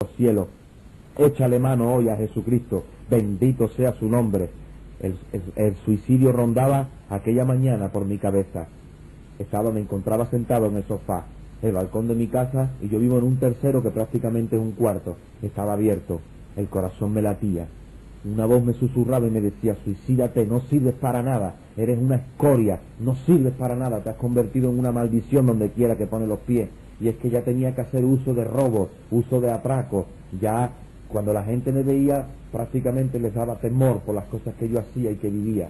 los cielos. Échale mano hoy a Jesucristo, bendito sea su nombre. El suicidio rondaba aquella mañana por mi cabeza. Me encontraba sentado en el sofá, el balcón de mi casa, y yo vivo en un tercero que prácticamente es un cuarto. Estaba abierto, el corazón me latía. Una voz me susurraba y me decía: suicídate, no sirves para nada, eres una escoria, no sirves para nada, te has convertido en una maldición donde quiera que pone los pies. Y es que ya tenía que hacer uso de robos, uso de atracos. Ya cuando la gente me veía, prácticamente les daba temor por las cosas que yo hacía y que vivía.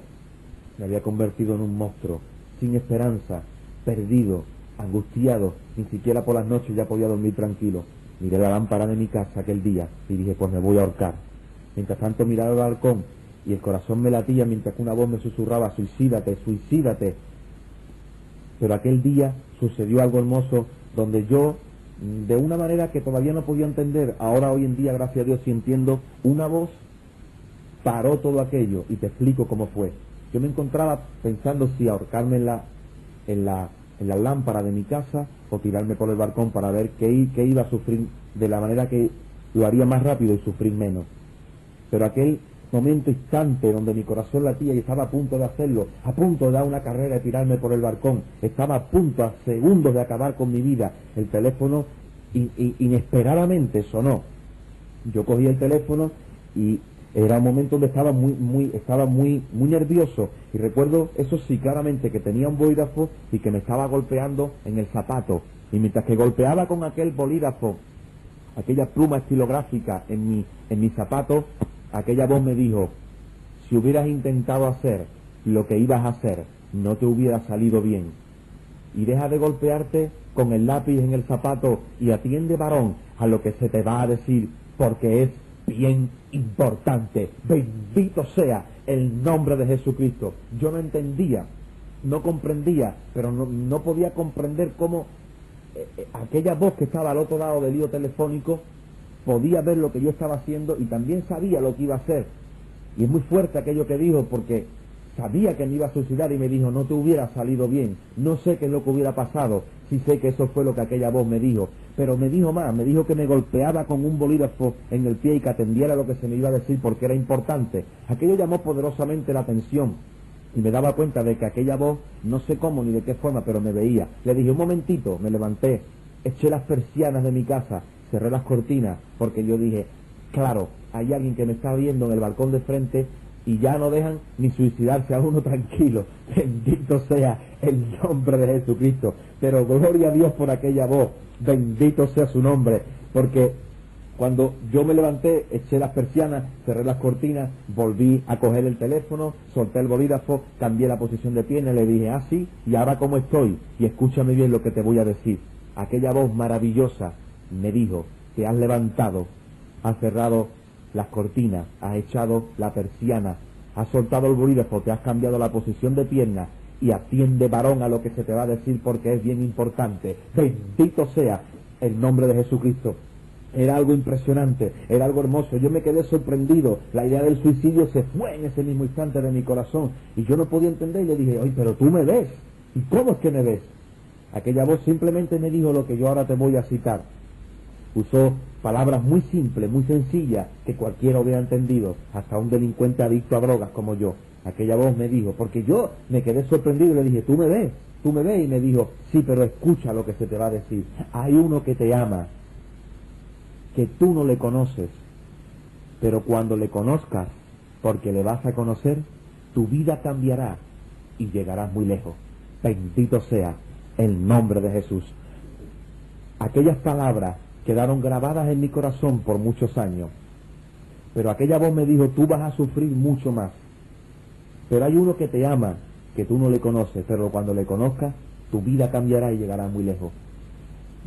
Me había convertido en un monstruo, sin esperanza, perdido, angustiado. Ni siquiera por las noches ya podía dormir tranquilo. Miré la lámpara de mi casa aquel día y dije: pues me voy a ahorcar. Mientras tanto miraba al balcón y el corazón me latía mientras que una voz me susurraba: suicídate, suicídate. Pero aquel día sucedió algo hermoso donde yo, de una manera que todavía no podía entender, ahora hoy en día, gracias a Dios, sí entiendo, una voz paró todo aquello, y te explico cómo fue. Yo me encontraba pensando si ahorcarme en la lámpara de mi casa o tirarme por el balcón para ver qué iba a sufrir, de la manera que lo haría más rápido y sufrir menos. Pero aquel momento, instante donde mi corazón latía y estaba a punto de hacerlo, a punto de dar una carrera y tirarme por el balcón, estaba a punto, a segundos de acabar con mi vida, el teléfono inesperadamente sonó. Yo cogí el teléfono y era un momento donde estaba muy nervioso, y recuerdo, eso sí, claramente, que tenía un bolígrafo y que me estaba golpeando en el zapato, y mientras que golpeaba con aquel bolígrafo, aquella pluma estilográfica en mi zapato, aquella voz me dijo: si hubieras intentado hacer lo que ibas a hacer, no te hubiera salido bien. Y deja de golpearte con el lápiz en el zapato y atiende, varón, a lo que se te va a decir, porque es bien importante. Bendito sea el nombre de Jesucristo. Yo no entendía, no comprendía, pero no podía comprender cómo aquella voz que estaba al otro lado del hilo telefónico podía ver lo que yo estaba haciendo y también sabía lo que iba a hacer. Y es muy fuerte aquello que dijo, porque sabía que me iba a suicidar y me dijo: no te hubiera salido bien. No sé qué es lo que hubiera pasado, sí sé que eso fue lo que aquella voz me dijo, pero me dijo más, me dijo que me golpeaba con un bolígrafo en el pie y que atendiera lo que se me iba a decir porque era importante. Aquello llamó poderosamente la atención y me daba cuenta de que aquella voz, no sé cómo ni de qué forma, pero me veía. Le dije: un momentito. Me levanté, eché las persianas de mi casa, cerré las cortinas, porque yo dije: claro, hay alguien que me está viendo en el balcón de frente y ya no dejan ni suicidarse a uno tranquilo. Bendito sea el nombre de Jesucristo. Pero gloria a Dios por aquella voz, bendito sea su nombre, porque cuando yo me levanté, eché las persianas, cerré las cortinas, volví a coger el teléfono, solté el bolígrafo, cambié la posición de pierna y le dije: ah, sí, y ahora cómo estoy, y escúchame bien lo que te voy a decir. Aquella voz maravillosa me dijo: te has levantado, has cerrado las cortinas, has echado la persiana, has soltado el bolígrafo, te has cambiado la posición de pierna y atiende, varón, a lo que se te va a decir porque es bien importante. Bendito sea el nombre de Jesucristo. Era algo impresionante, era algo hermoso. Yo me quedé sorprendido. La idea del suicidio se fue en ese mismo instante de mi corazón y yo no podía entender, y le dije: oye, pero tú me ves. ¿Y cómo es que me ves? Aquella voz simplemente me dijo lo que yo ahora te voy a citar. Usó palabras muy simples, muy sencillas, que cualquiera hubiera entendido, hasta un delincuente adicto a drogas como yo. Aquella voz me dijo, porque yo me quedé sorprendido y le dije: tú me ves, y me dijo: sí, pero escucha lo que se te va a decir. Hay uno que te ama, que tú no le conoces, pero cuando le conozcas, porque le vas a conocer, tu vida cambiará y llegarás muy lejos. Bendito sea el nombre de Jesús. Aquellas palabras quedaron grabadas en mi corazón por muchos años, pero aquella voz me dijo: tú vas a sufrir mucho más, pero hay uno que te ama, que tú no le conoces, pero cuando le conozcas, tu vida cambiará y llegarás muy lejos.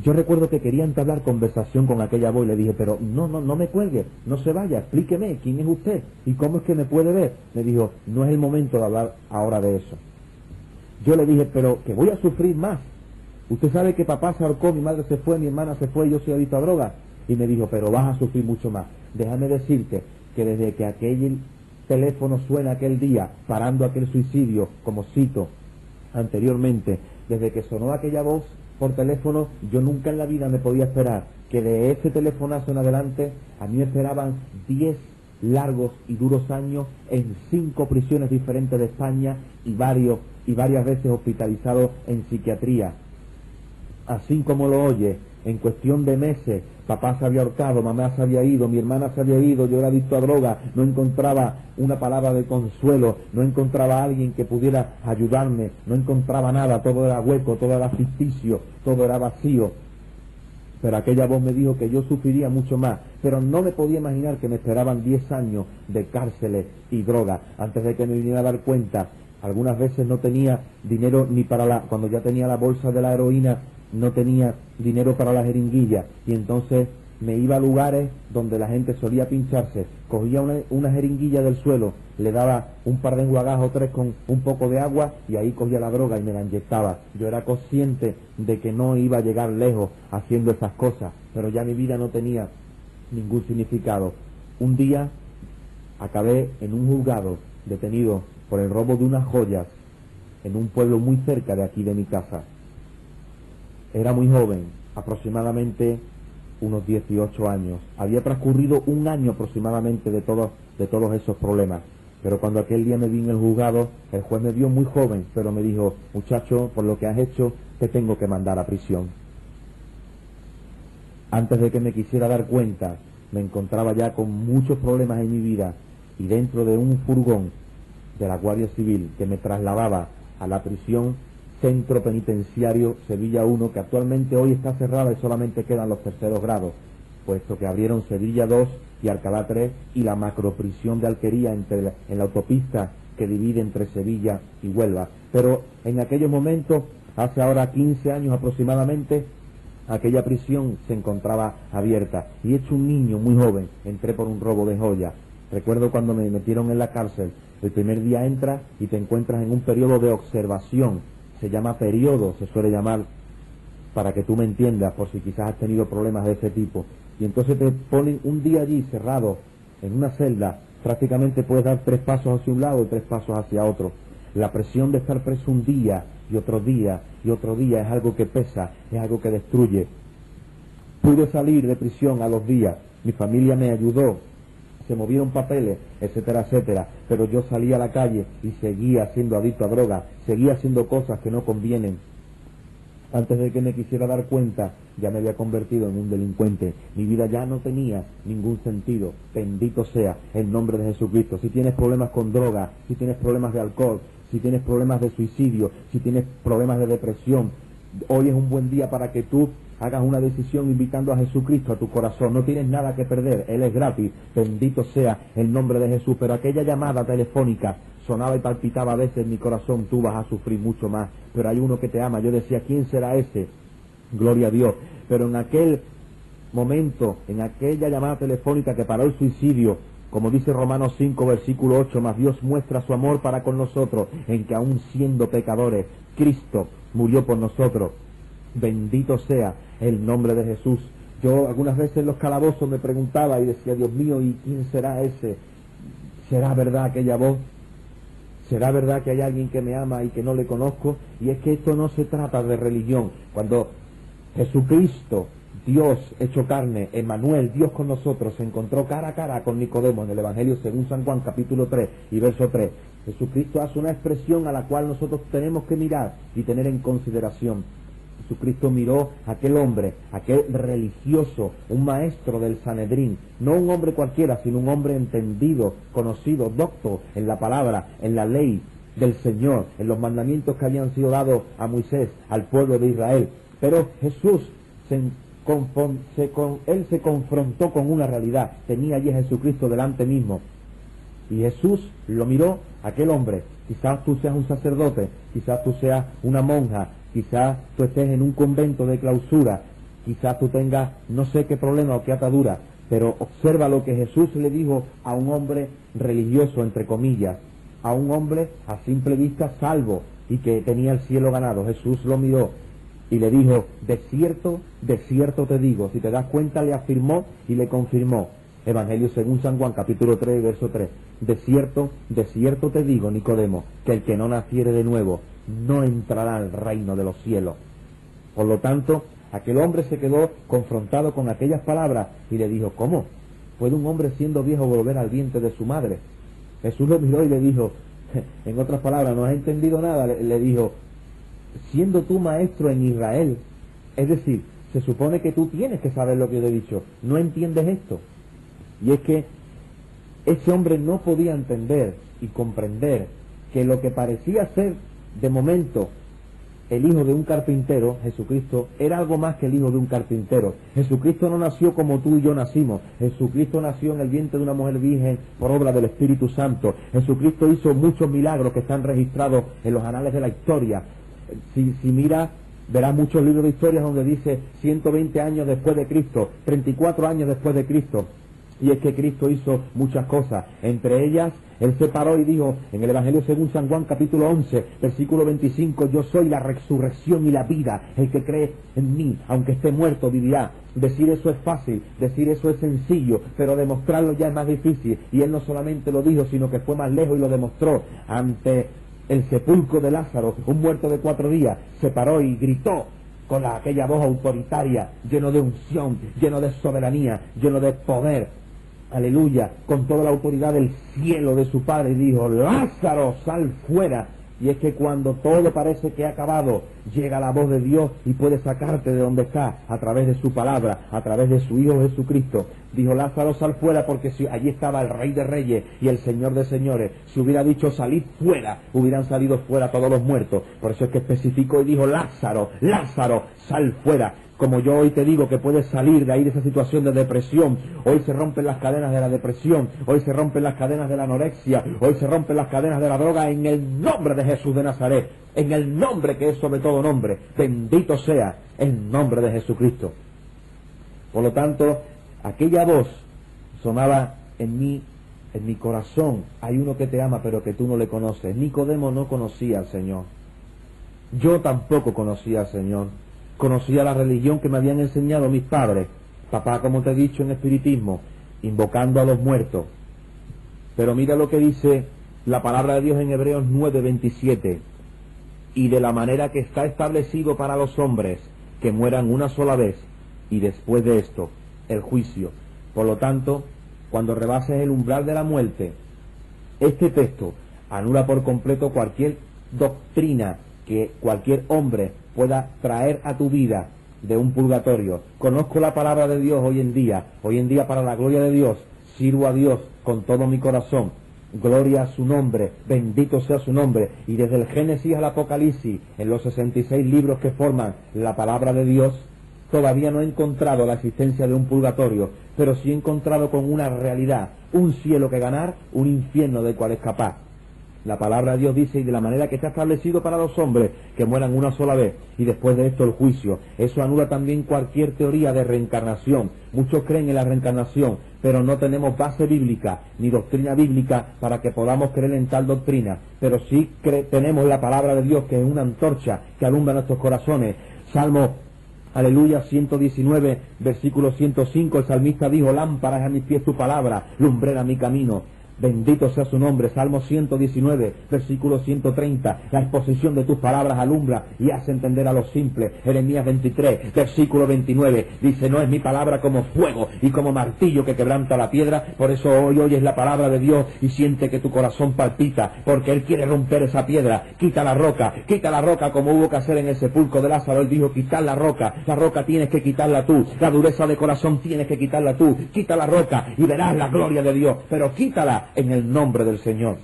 Yo recuerdo que quería entablar conversación con aquella voz y le dije: pero no me cuelgue, no se vaya, explíqueme quién es usted y cómo es que me puede ver. Me dijo: no es el momento de hablar ahora de eso. Yo le dije: pero que voy a sufrir más. Usted sabe que papá se ahorcó, mi madre se fue, mi hermana se fue, yo soy adicto a drogas. Y me dijo: pero vas a sufrir mucho más. Déjame decirte que desde que aquel teléfono suena aquel día, parando aquel suicidio, como cito anteriormente, desde que sonó aquella voz por teléfono, yo nunca en la vida me podía esperar que de ese telefonazo en adelante a mí me esperaban 10 largos y duros años en 5 prisiones diferentes de España y varias veces hospitalizado en psiquiatría. Así como lo oye, en cuestión de meses, papá se había ahorcado, mamá se había ido, mi hermana se había ido, yo era adicto a droga, no encontraba una palabra de consuelo, no encontraba a alguien que pudiera ayudarme, no encontraba nada, todo era hueco, todo era ficticio, todo era vacío. Pero aquella voz me dijo que yo sufriría mucho más, pero no me podía imaginar que me esperaban 10 años de cárceles y droga. Antes de que me viniera a dar cuenta, algunas veces no tenía dinero ni para cuando ya tenía la bolsa de la heroína, no tenía dinero para la jeringuilla, y entonces me iba a lugares donde la gente solía pincharse, cogía una jeringuilla del suelo, le daba un par de enjuagajos o 3 con un poco de agua y ahí cogía la droga y me la inyectaba. Yo era consciente de que no iba a llegar lejos haciendo esas cosas, pero ya mi vida no tenía ningún significado. Un día acabé en un juzgado, detenido por el robo de unas joyas en un pueblo muy cerca de aquí de mi casa. Era muy joven, aproximadamente unos 18 años. Había transcurrido un año aproximadamente de todos esos problemas. Pero cuando aquel día me vi en el juzgado, el juez me vio muy joven, pero me dijo: muchacho, por lo que has hecho, te tengo que mandar a prisión. Antes de que me quisiera dar cuenta, me encontraba ya con muchos problemas en mi vida, y dentro de un furgón de la Guardia Civil que me trasladaba a la prisión Centro Penitenciario Sevilla 1, que actualmente hoy está cerrada y solamente quedan los terceros grados, puesto que abrieron Sevilla 2 y Alcalá 3 y la macroprisión de Alquería en la autopista que divide entre Sevilla y Huelva. Pero en aquellos momentos, hace ahora 15 años aproximadamente, aquella prisión se encontraba abierta, y hecho un niño muy joven, entré por un robo de joyas. Recuerdo cuando me metieron en la cárcel, el primer día entras y te encuentras en un periodo de observación. Se llama periodo, se suele llamar, para que tú me entiendas, por si quizás has tenido problemas de ese tipo. Y entonces te ponen un día allí cerrado, en una celda, prácticamente puedes dar 3 pasos hacia un lado y 3 pasos hacia otro. La presión de estar preso un día y otro día y otro día es algo que pesa, es algo que destruye. Pude salir de prisión a los días, mi familia me ayudó, se movieron papeles, etcétera, etcétera, pero yo salí a la calle y seguía siendo adicto a droga, seguía haciendo cosas que no convienen. Antes de que me quisiera dar cuenta, ya me había convertido en un delincuente. Mi vida ya no tenía ningún sentido. Bendito sea el nombre de Jesucristo. Si tienes problemas con droga, si tienes problemas de alcohol, si tienes problemas de suicidio, si tienes problemas de depresión, hoy es un buen día para que tú hagas una decisión invitando a Jesucristo a tu corazón. No tienes nada que perder, Él es gratis. Bendito sea el nombre de Jesús. Pero aquella llamada telefónica sonaba y palpitaba a veces en mi corazón: tú vas a sufrir mucho más, pero hay uno que te ama. Yo decía: ¿quién será ese? Gloria a Dios. Pero en aquel momento, en aquella llamada telefónica que paró el suicidio, como dice Romanos 5, versículo 8, más Dios muestra su amor para con nosotros, en que aún siendo pecadores, Cristo murió por nosotros. Bendito sea el nombre de Jesús. Yo algunas veces en los calabozos me preguntaba y decía: Dios mío, ¿y quién será ese? ¿Será verdad aquella voz? ¿Será verdad que hay alguien que me ama y que no le conozco? Y es que esto no se trata de religión. Cuando Jesucristo, Dios hecho carne, Emmanuel, Dios con nosotros, se encontró cara a cara con Nicodemo en el Evangelio según San Juan, capítulo 3 y verso 3. Jesucristo hace una expresión a la cual nosotros tenemos que mirar y tener en consideración. Jesucristo miró a aquel hombre, aquel religioso, un maestro del Sanedrín, no un hombre cualquiera, sino un hombre entendido, conocido, docto en la palabra, en la ley del Señor, en los mandamientos que habían sido dados a Moisés, al pueblo de Israel. Pero Jesús él se confrontó con una realidad. Tenía allí a Jesucristo delante mismo, y Jesús lo miró a aquel hombre. Quizás tú seas un sacerdote, quizás tú seas una monja, quizás tú estés en un convento de clausura, quizás tú tengas no sé qué problema o qué atadura, pero observa lo que Jesús le dijo a un hombre religioso, entre comillas, a un hombre a simple vista salvo y que tenía el cielo ganado. Jesús lo miró y le dijo: de cierto te digo. Si te das cuenta, le afirmó y le confirmó. Evangelio según San Juan, capítulo 3, verso 3. De cierto te digo, Nicodemo, que el que no naciere de nuevo no entrará al reino de los cielos. Por lo tanto, Aquel hombre se quedó confrontado con aquellas palabras y le dijo, ¿cómo puede un hombre siendo viejo volver al vientre de su madre? Jesús lo miró y le dijo, en otras palabras, ¿no has entendido nada? Le dijo, siendo tú maestro en Israel, es decir, se supone que tú tienes que saber lo que yo he dicho, ¿no entiendes esto? Y es que ese hombre no podía entender y comprender que lo que parecía ser de momento el hijo de un carpintero, Jesucristo, era algo más que el hijo de un carpintero. Jesucristo no nació como tú y yo nacimos. Jesucristo nació en el vientre de una mujer virgen por obra del Espíritu Santo. Jesucristo hizo muchos milagros que están registrados en los anales de la historia. Si mira, verás muchos libros de historias donde dice 120 años después de Cristo, 34 años después de Cristo. Y es que Cristo hizo muchas cosas, entre ellas, Él se paró y dijo, en el Evangelio según San Juan capítulo 11, versículo 25, yo soy la resurrección y la vida, el que cree en mí, aunque esté muerto, vivirá. Decir eso es fácil, decir eso es sencillo, pero demostrarlo ya es más difícil. Y Él no solamente lo dijo, sino que fue más lejos y lo demostró. Ante el sepulcro de Lázaro, un muerto de 4 días, se paró y gritó con aquella voz autoritaria, lleno de unción, lleno de soberanía, lleno de poder. Aleluya, con toda la autoridad del cielo de su Padre, y dijo, Lázaro, sal fuera. Y es que cuando todo parece que ha acabado, llega la voz de Dios y puede sacarte de donde está, a través de su palabra, a través de su Hijo Jesucristo. Dijo, Lázaro, sal fuera, porque si allí estaba el Rey de Reyes y el Señor de Señores. Si hubiera dicho salid fuera, hubieran salido fuera todos los muertos. Por eso es que especificó y dijo, Lázaro, Lázaro, sal fuera. Como yo hoy te digo que puedes salir de ahí de esa situación de depresión, hoy se rompen las cadenas de la depresión, hoy se rompen las cadenas de la anorexia, hoy se rompen las cadenas de la droga en el nombre de Jesús de Nazaret, en el nombre que es sobre todo nombre, bendito sea el nombre de Jesucristo. Por lo tanto, aquella voz sonaba en mi corazón, hay uno que te ama pero que tú no le conoces. Nicodemo no conocía al Señor, yo tampoco conocía al Señor. Conocía la religión que me habían enseñado mis padres, papá, como te he dicho, en espiritismo, invocando a los muertos. Pero mira lo que dice la palabra de Dios en Hebreos 9:27, y de la manera que está establecido para los hombres, que mueran una sola vez, y después de esto, el juicio. Por lo tanto, cuando rebases el umbral de la muerte, este texto anula por completo cualquier doctrina que cualquier hombre pueda traer a tu vida de un purgatorio. Conozco la palabra de Dios hoy en día para la gloria de Dios, sirvo a Dios con todo mi corazón, gloria a su nombre, bendito sea su nombre, y desde el Génesis al Apocalipsis, en los 66 libros que forman la palabra de Dios, todavía no he encontrado la existencia de un purgatorio, pero sí he encontrado con una realidad, un cielo que ganar, un infierno del cual escapar. La palabra de Dios dice, y de la manera que está establecido para los hombres, que mueran una sola vez, y después de esto el juicio. Eso anula también cualquier teoría de reencarnación. Muchos creen en la reencarnación, pero no tenemos base bíblica, ni doctrina bíblica, para que podamos creer en tal doctrina. Pero sí tenemos la palabra de Dios, que es una antorcha que alumbra nuestros corazones. Salmo, aleluya, 119, versículo 105, el salmista dijo, lámpara es a mis pies tu palabra, lumbrera mi camino. Bendito sea su nombre. Salmo 119, versículo 130. La exposición de tus palabras alumbra y hace entender a los simples. Jeremías 23, versículo 29. Dice, no es mi palabra como fuego y como martillo que quebranta la piedra. Por eso hoy oyes la palabra de Dios y siente que tu corazón palpita, porque Él quiere romper esa piedra. Quita la roca como hubo que hacer en el sepulcro de Lázaro. Él dijo, quitar la roca tienes que quitarla tú. La dureza de corazón tienes que quitarla tú. Quita la roca y verás la gloria de Dios. Pero quítala en el nombre del Señor.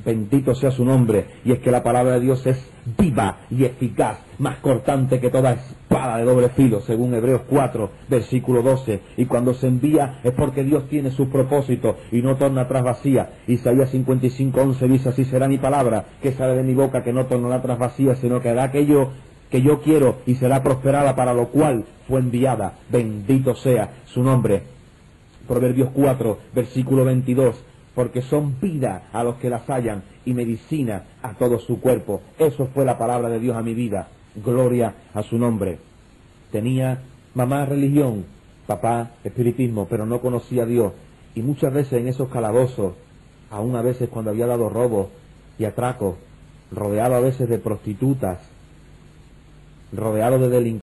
Bendito sea su nombre. Y es que la palabra de Dios es viva y eficaz, más cortante que toda espada de doble filo, según Hebreos 4, versículo 12. Y cuando se envía es porque Dios tiene sus propósitos y no torna atrás vacía. Isaías 55, 11 dice, así será mi palabra que sale de mi boca, que no tornará atrás vacía, sino que hará aquello que yo quiero y será prosperada, para lo cual fue enviada. Bendito sea su nombre. Proverbios 4, versículo 22. Porque son vida a los que las hallan y medicina a todo su cuerpo. Eso fue la palabra de Dios a mi vida. Gloria a su nombre. Tenía mamá religión, papá espiritismo, pero no conocía a Dios. Y muchas veces en esos calabozos, aún a veces cuando había dado robos y atracos, rodeado a veces de prostitutas, rodeado de delincuentes,